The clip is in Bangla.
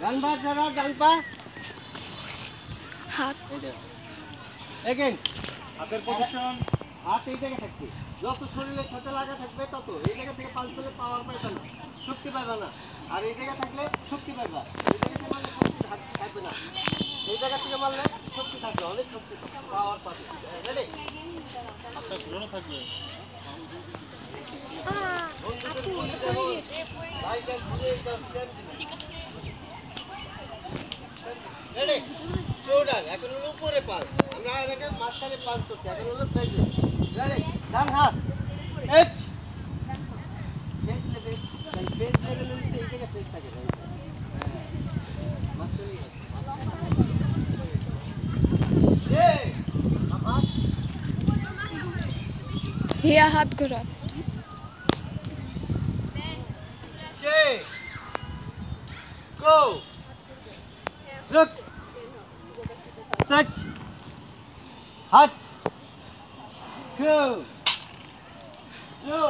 ডান পা ছাড়া, ডান পা। হাত এগেইন। হাতের পজিশন। হাত এই জায়গায় থাকবে। যত শরীরের সাথে লাগা থাকবে তত এই জায়গা থেকে পাঁচ ধরে পাওয়ার পাইবে না, শক্তি পাইবে না। আর এই জায়গা থাকলে শক্তি পাইবা। এই জায়গা থেকে মারলে শক্তি থাকবে না। এই জায়গা থেকে মারলে শক্তি থাকবে, অনেক শক্তি পাওয়ার পাবে। রেডি? আচ্ছা, ঘুরানো থাকবে। বন্ধুদের বলি দেবো, ভাইটা ঘুরে এটা সেম জিনিস। রেডি? শোল্ডার, এখন হলো উপরে পাঁচ। আমরা এর আগে মাঝখানে পাঁচ করছি, এখন হলো পেজে। রেডি? ডান হাত। H. Page level, page level হইতে এই জায়গায় পেজ থাকে ভাই। হ্যাঁ। মাঝখানে এই হাত। হিয়া হাত ঘোরাত Jay, go, look, touch, hut, go, go.